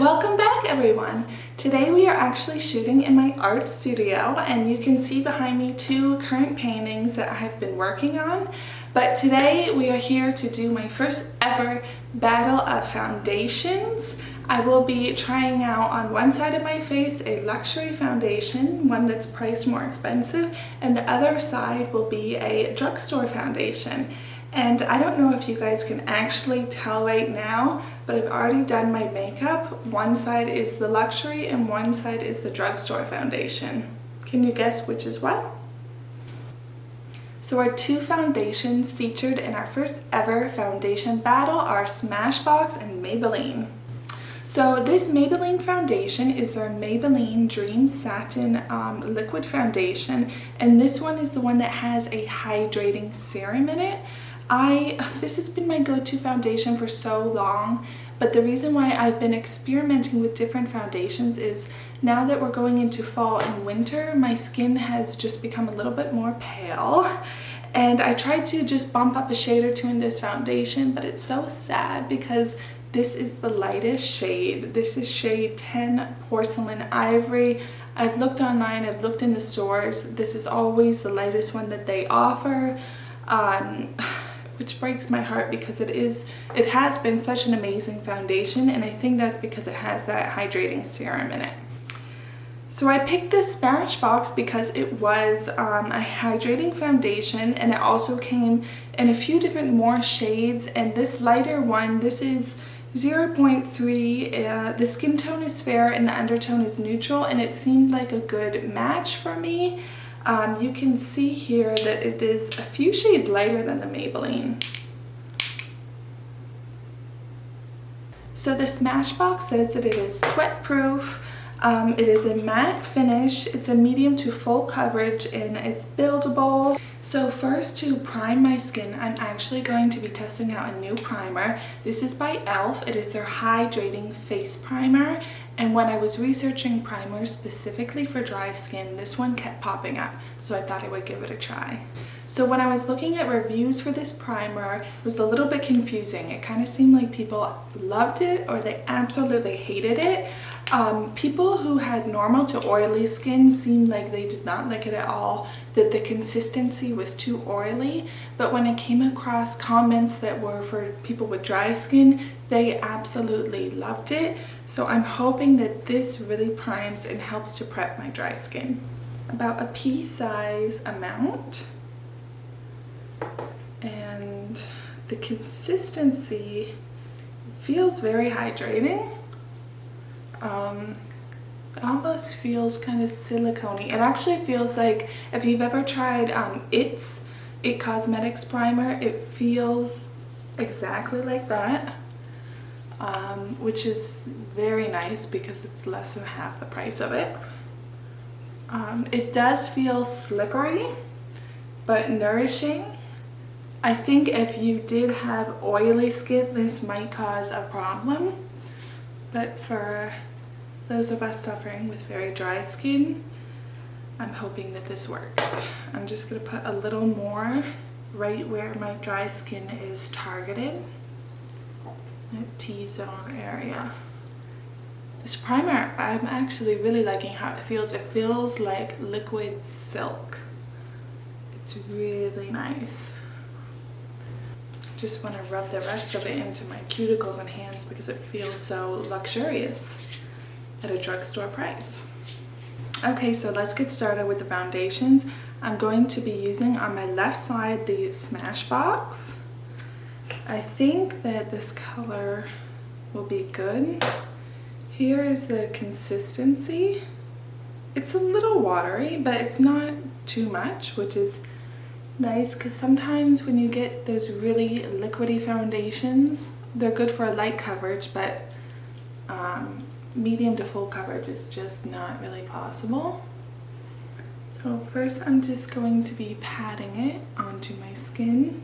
Welcome back everyone! Today we are actually shooting in my art studio and you can see behind me two current paintings that I have been working on. But today we are here to do my first ever battle of foundations. I will be trying out on one side of my face a luxury foundation, one that's priced more expensive, and the other side will be a drugstore foundation. And I don't know if you guys can actually tell right now, but I've already done my makeup. One side is the luxury and one side is the drugstore foundation. Can you guess which is what? So our two foundations featured in our first ever foundation battle are Smashbox and Maybelline. So this Maybelline foundation is their Maybelline Dream Satin Liquid Foundation, and this one is the one that has a hydrating serum in it. This has been my go-to foundation for so long, but the reason why I've been experimenting with different foundations is now that we're going into fall and winter, my skin has just become a little bit more pale. And I tried to just bump up a shade or two in this foundation, but it's so sad because this is the lightest shade. This is shade 10 Porcelain Ivory. I've looked online, I've looked in the stores. This is always the lightest one that they offer. Which breaks my heart because it has been such an amazing foundation, and I think that's because it has that hydrating serum in it. So I picked this Smashbox because it was a hydrating foundation, and it also came in a few different more shades, and this lighter one, this is 0.3. The skin tone is fair and the undertone is neutral, and it seemed like a good match for me. You can see here that it is a few shades lighter than the Maybelline. So the Smashbox says that it is sweat proof, it is a matte finish, it's a medium to full coverage, and it's buildable. So first, to prime my skin, I'm actually going to be testing out a new primer. This is by e.l.f. It is their hydrating face primer. And when I was researching primers specifically for dry skin, this one kept popping up, so I thought I would give it a try. So when I was looking at reviews for this primer, it was a little bit confusing. It kind of seemed like people loved it or they absolutely hated it. People who had normal to oily skin seemed like they did not like it at all, that the consistency was too oily. But when I came across comments that were for people with dry skin, they absolutely loved it. So I'm hoping that this really primes and helps to prep my dry skin. About a pea-size amount. And the consistency feels very hydrating. It almost feels kind of silicone-y. It actually feels like if you've ever tried It Cosmetics primer, it feels exactly like that, which is very nice because it's less than half the price of it. It does feel slippery but nourishing. I think if you did have oily skin, this might cause a problem, but for those of us suffering with very dry skin, I'm hoping that this works. I'm just going to put a little more right where my dry skin is targeted, that T-zone area. This primer, I'm actually really liking how it feels. It feels like liquid silk. It's really nice. Just want to rub the rest of it into my cuticles and hands because it feels so luxurious at a drugstore price. Okay, so let's get started with the foundations. I'm going to be using on my left side the Smashbox. I think that this color will be good. Here is the consistency. It's a little watery, but it's not too much, which is nice because sometimes when you get those really liquidy foundations, they're good for a light coverage, but medium to full coverage is just not really possible. So first I'm just going to be patting it onto my skin.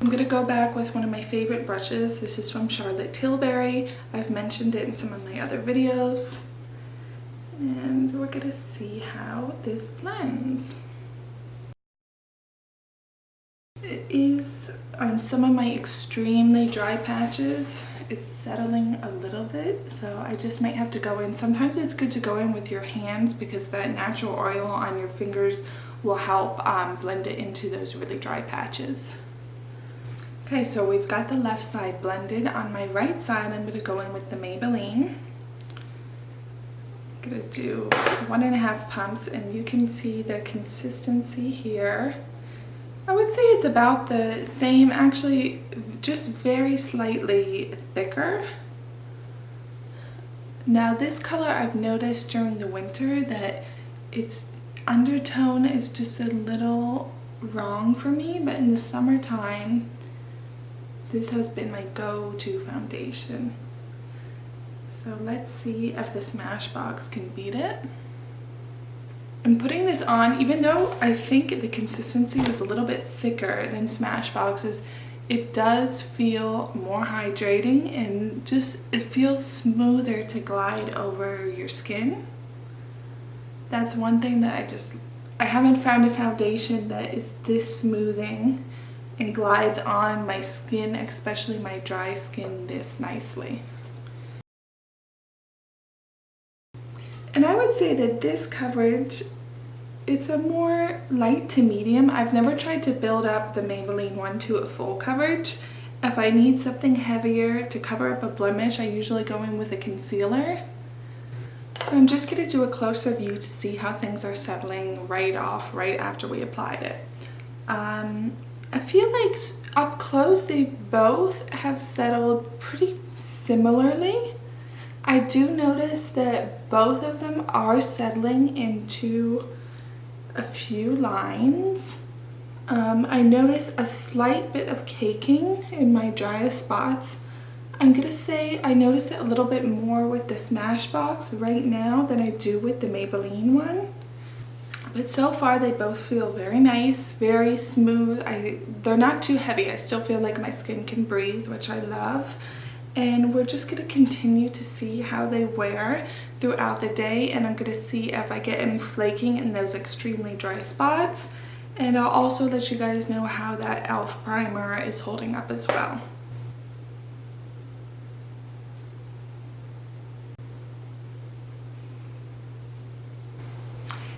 I'm going to go back with one of my favorite brushes. This is from Charlotte Tilbury. I've mentioned it in some of my other videos. And we're going to see how this blends. It is on some of my extremely dry patches. it's settling a little bit, so I just might have to go in. Sometimes it's good to go in with your hands because that natural oil on your fingers will help blend it into those really dry patches. Okay, so we've got the left side blended. On my right side, I'm going to go in with the Maybelline. I'm going to do 1.5 pumps, and you can see the consistency here. I would say it's about the same, actually just very slightly thicker. Now this color, I've noticed during the winter that its undertone is just a little wrong for me, but in the summertime, this has been my go-to foundation. So let's see if the Smashbox can beat it. I'm putting this on, even though I think the consistency was a little bit thicker than Smashbox's, it does feel more hydrating and just, it feels smoother to glide over your skin. That's one thing that I haven't found a foundation that is this smoothing and glides on my skin, especially my dry skin, this nicely. And I would say that this coverage, it's a more light to medium. I've never tried to build up the Maybelline one to a full coverage. If I need something heavier to cover up a blemish, I usually go in with a concealer. So I'm just going to do a closer view to see how things are settling right after we applied it. I feel like up close they both have settled pretty similarly. I do notice that both of them are settling into a few lines. I notice a slight bit of caking in my driest spots. I'm gonna say I notice it a little bit more with the Smashbox right now than I do with the Maybelline one. But so far they both feel very nice, very smooth. They're not too heavy. I still feel like my skin can breathe, which I love. And we're just going to continue to see how they wear throughout the day, and I'm going to see if I get any flaking in those extremely dry spots. And I'll also let you guys know how that e.l.f. primer is holding up as well.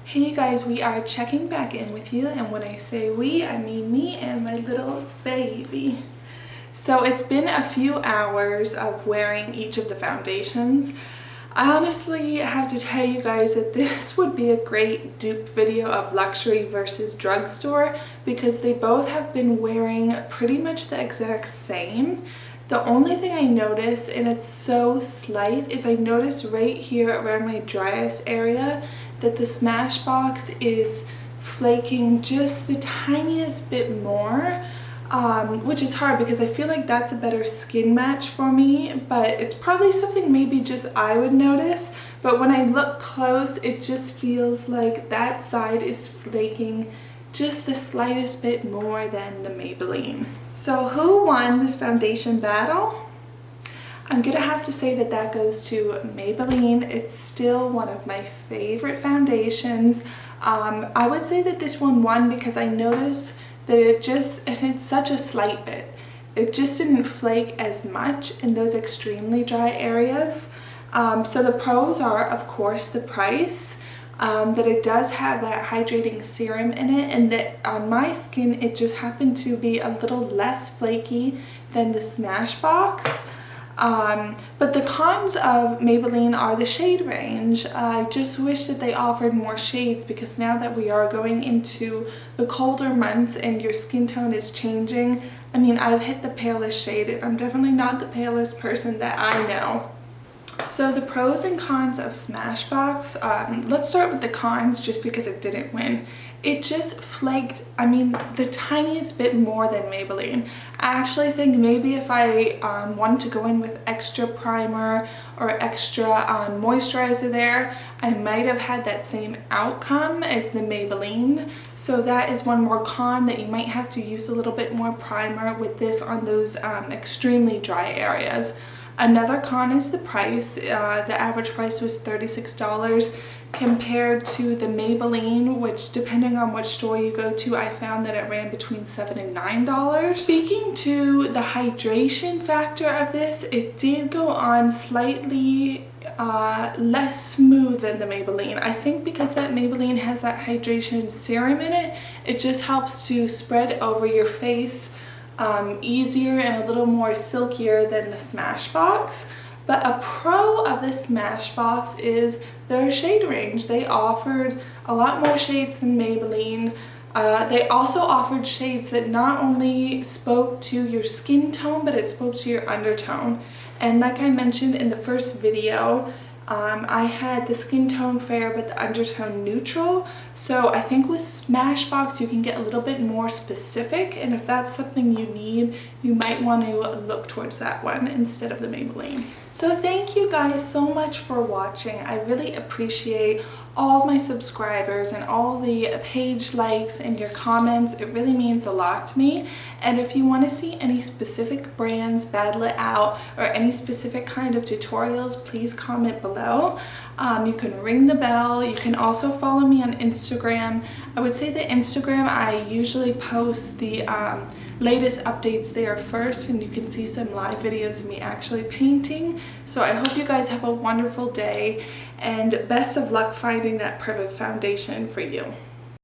Hey you guys, we are checking back in with you, and when I say we, I mean me and my little baby. So it's been a few hours of wearing each of the foundations. I honestly have to tell you guys that this would be a great dupe video of luxury versus drugstore because they both have been wearing pretty much the exact same. The only thing I notice, and it's so slight, is I notice right here around my driest area that the Smashbox is flaking just the tiniest bit more. Which is hard because I feel like that's a better skin match for me, but it's probably something maybe just I would notice. But when I look close, it just feels like that side is flaking just the slightest bit more than the Maybelline. So who won this foundation battle? I'm gonna have to say that that goes to Maybelline. It's still one of my favorite foundations. I would say that this one won because I noticed that it's such a slight bit. It just didn't flake as much in those extremely dry areas. So the pros are, of course, the price, that it does have that hydrating serum in it, and that on my skin it just happened to be a little less flaky than the Smashbox. But the cons of Maybelline are the shade range. I just wish that they offered more shades because now that we are going into the colder months and your skin tone is changing, I mean, I've hit the palest shade. I'm definitely not the palest person that I know. So the pros and cons of Smashbox, let's start with the cons just because it didn't win. It just flaked, I mean, the tiniest bit more than Maybelline. I actually think maybe if I wanted to go in with extra primer or extra moisturizer there, I might have had that same outcome as the Maybelline. So that is one more con, that you might have to use a little bit more primer with this on those extremely dry areas. Another con is the price. The average price was $36. compared to the Maybelline, which depending on which store you go to, I found that it ran between $7 and $9. Speaking to the hydration factor of this, it did go on slightly less smooth than the Maybelline. I think because that Maybelline has that hydration serum in it, it just helps to spread over your face easier and a little more silkier than the Smashbox. But a pro of the Smashbox is their shade range. They offered a lot more shades than Maybelline. They also offered shades that not only spoke to your skin tone, but it spoke to your undertone. And like I mentioned in the first video, I had the skin tone fair but the undertone neutral. So I think with Smashbox you can get a little bit more specific, and if that's something you need, you might want to look towards that one instead of the Maybelline. So thank you guys so much for watching. I really appreciate all of my subscribers and all the page likes and your comments. It really means a lot to me. And if you want to see any specific brands battle it out or any specific kind of tutorials, please comment below. You can ring the bell. You can also follow me on Instagram. I would say that Instagram, I usually post the latest updates there first, and you can see some live videos of me actually painting. So I hope you guys have a wonderful day, and best of luck finding that perfect foundation for you.